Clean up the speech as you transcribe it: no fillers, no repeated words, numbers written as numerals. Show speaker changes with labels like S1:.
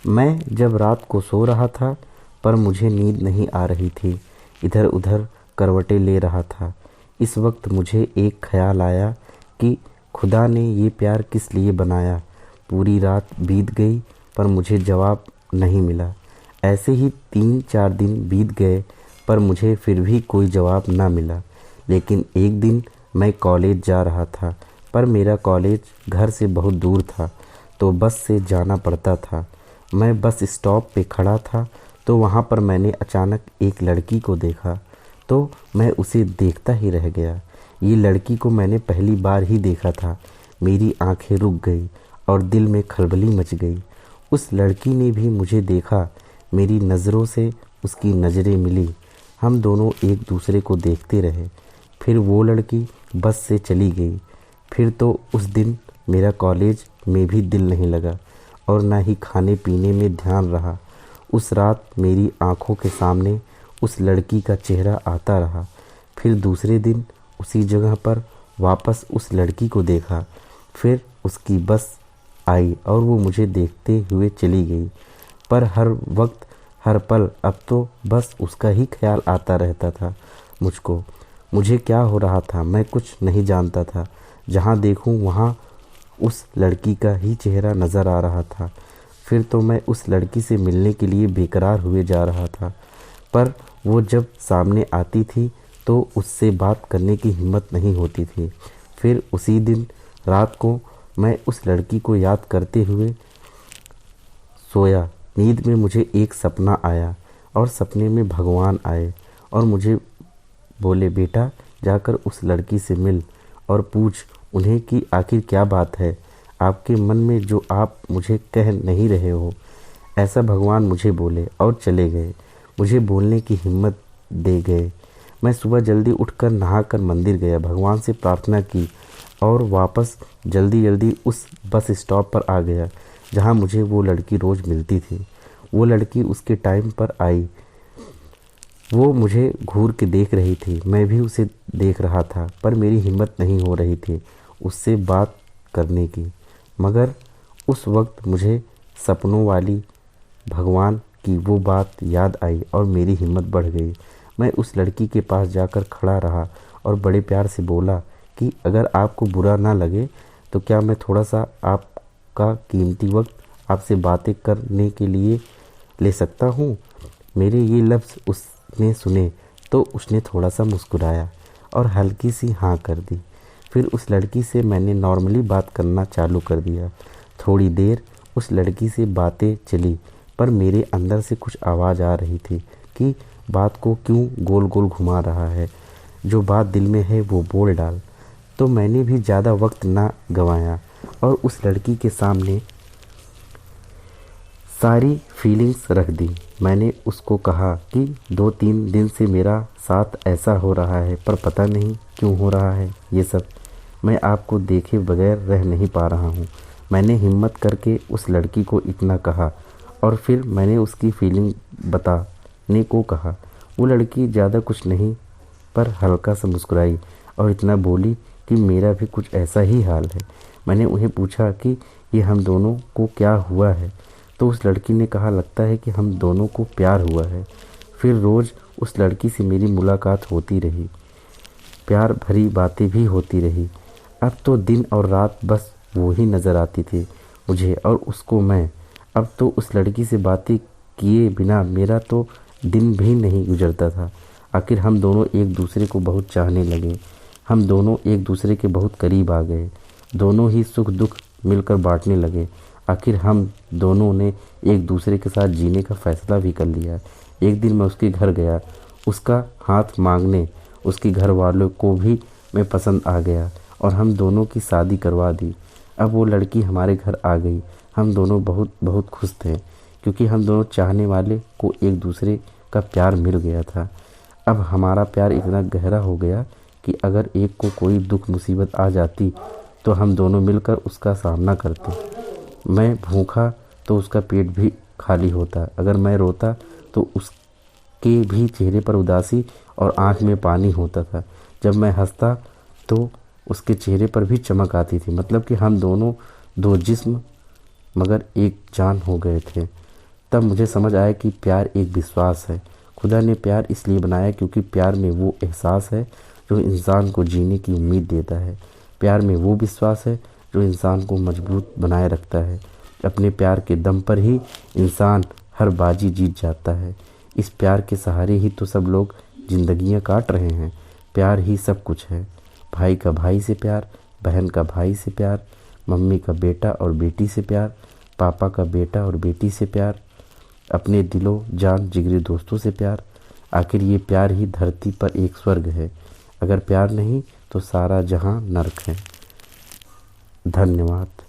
S1: मैं जब रात को सो रहा था पर मुझे नींद नहीं आ रही थी, इधर उधर करवटें ले रहा था। इस वक्त मुझे एक ख्याल आया कि खुदा ने ये प्यार किस लिए बनाया। पूरी रात बीत गई पर मुझे जवाब नहीं मिला। ऐसे ही 3-4 दिन बीत गए पर मुझे फिर भी कोई जवाब ना मिला। लेकिन एक दिन मैं कॉलेज जा रहा था, पर मेरा कॉलेज घर से बहुत दूर था तो बस से जाना पड़ता था। मैं बस स्टॉप पे खड़ा था तो वहाँ पर मैंने अचानक एक लड़की को देखा, तो मैं उसे देखता ही रह गया। ये लड़की को मैंने पहली बार ही देखा था। मेरी आंखें रुक गई और दिल में खलबली मच गई। उस लड़की ने भी मुझे देखा, मेरी नज़रों से उसकी नज़रें मिली। हम दोनों एक दूसरे को देखते रहे। फिर वो लड़की बस से चली गई। फिर तो उस दिन मेरा कॉलेज में भी दिल नहीं लगा और ना ही खाने पीने में ध्यान रहा। उस रात मेरी आंखों के सामने उस लड़की का चेहरा आता रहा। फिर दूसरे दिन उसी जगह पर वापस उस लड़की को देखा। फिर उसकी बस आई और वो मुझे देखते हुए चली गई। पर हर वक्त हर पल अब तो बस उसका ही ख्याल आता रहता था मुझको। मुझे क्या हो रहा था मैं कुछ नहीं जानता था। जहाँ देखूँ वहाँ उस लड़की का ही चेहरा नज़र आ रहा था। फिर तो मैं उस लड़की से मिलने के लिए बेकरार हुए जा रहा था, पर वो जब सामने आती थी तो उससे बात करने की हिम्मत नहीं होती थी। फिर उसी दिन रात को मैं उस लड़की को याद करते हुए सोया। नींद में मुझे एक सपना आया और सपने में भगवान आए और मुझे बोले, बेटा जाकर उस लड़की से मिल और पूछ उन्हें कि आखिर क्या बात है आपके मन में जो आप मुझे कह नहीं रहे हो। ऐसा भगवान मुझे बोले और चले गए, मुझे बोलने की हिम्मत दे गए। मैं सुबह जल्दी उठकर नहाकर मंदिर गया, भगवान से प्रार्थना की और वापस जल्दी जल्दी उस बस स्टॉप पर आ गया जहाँ मुझे वो लड़की रोज़ मिलती थी। वो लड़की उसके टाइम पर आई। वो मुझे घूर के देख रही थी, मैं भी उसे देख रहा था, पर मेरी हिम्मत नहीं हो रही थी उससे बात करने की। मगर उस वक्त मुझे सपनों वाली भगवान की वो बात याद आई और मेरी हिम्मत बढ़ गई। मैं उस लड़की के पास जाकर खड़ा रहा और बड़े प्यार से बोला कि अगर आपको बुरा ना लगे तो क्या मैं थोड़ा सा आपका कीमती वक्त आपसे बातें करने के लिए ले सकता हूँ। मेरे ये लफ्ज़ उसने सुने तो उसने थोड़ा सा मुस्कुराया और हल्की सी हाँ कर दी। फिर उस लड़की से मैंने नॉर्मली बात करना चालू कर दिया। थोड़ी देर उस लड़की से बातें चली, पर मेरे अंदर से कुछ आवाज़ आ रही थी कि बात को क्यों गोल गोल घुमा रहा है, जो बात दिल में है वो बोल डाल। तो मैंने भी ज़्यादा वक्त ना गंवाया और उस लड़की के सामने सारी फीलिंग्स रख दी। मैंने उसको कहा कि 2-3 दिन से मेरा साथ ऐसा हो रहा है, पर पता नहीं क्यों हो रहा है ये सब। मैं आपको देखे बगैर रह नहीं पा रहा हूँ। मैंने हिम्मत करके उस लड़की को इतना कहा और फिर मैंने उसकी फीलिंग बताने को कहा। वो लड़की ज़्यादा कुछ नहीं पर हल्का सा मुस्कुराई और इतना बोली कि मेरा भी कुछ ऐसा ही हाल है। मैंने उन्हें पूछा कि ये हम दोनों को क्या हुआ है, तो उस लड़की ने कहा, लगता है कि हम दोनों को प्यार हुआ है। फिर रोज़ उस लड़की से मेरी मुलाकात होती रही, प्यार भरी बातें भी होती रही। अब तो दिन और रात बस वो ही नज़र आती थी मुझे और उसको मैं। अब तो उस लड़की से बातें किए बिना मेरा तो दिन भी नहीं गुजरता था। आखिर हम दोनों एक दूसरे को बहुत चाहने लगे। हम दोनों एक दूसरे के बहुत करीब आ गए। दोनों ही सुख दुख मिलकर बांटने लगे। आखिर हम दोनों ने एक दूसरे के साथ जीने का फ़ैसला भी कर लिया। एक दिन मैं उसके घर गया, उसका हाथ मांगने। उसके घर वालों को भी मैं पसंद आ गया और हम दोनों की शादी करवा दी। अब वो लड़की हमारे घर आ गई। हम दोनों बहुत बहुत खुश थे क्योंकि हम दोनों चाहने वाले को एक दूसरे का प्यार मिल गया था। अब हमारा प्यार इतना गहरा हो गया कि अगर एक को कोई दुख मुसीबत आ जाती तो हम दोनों मिलकर उसका सामना करते। मैं भूखा तो उसका पेट भी खाली होता, अगर मैं रोता तो उसके भी चेहरे पर उदासी और आँख में पानी होता था। जब मैं हंसता तो उसके चेहरे पर भी चमक आती थी। मतलब कि हम दोनों दो जिस्म मगर एक जान हो गए थे। तब मुझे समझ आया कि प्यार एक विश्वास है। खुदा ने प्यार इसलिए बनाया क्योंकि प्यार में वो एहसास है जो इंसान को जीने की उम्मीद देता है। प्यार में वो विश्वास है जो इंसान को मजबूत बनाए रखता है। अपने प्यार के दम पर ही इंसान हर बाजी जीत जाता है। इस प्यार के सहारे ही तो सब लोग जिंदगियां काट रहे हैं। प्यार ही सब कुछ है। भाई का भाई से प्यार, बहन का भाई से प्यार, मम्मी का बेटा और बेटी से प्यार, पापा का बेटा और बेटी से प्यार, अपने दिलो जान जिगरी दोस्तों से प्यार। आखिर ये प्यार ही धरती पर एक स्वर्ग है। अगर प्यार नहीं तो सारा जहां नर्क है। धन्यवाद।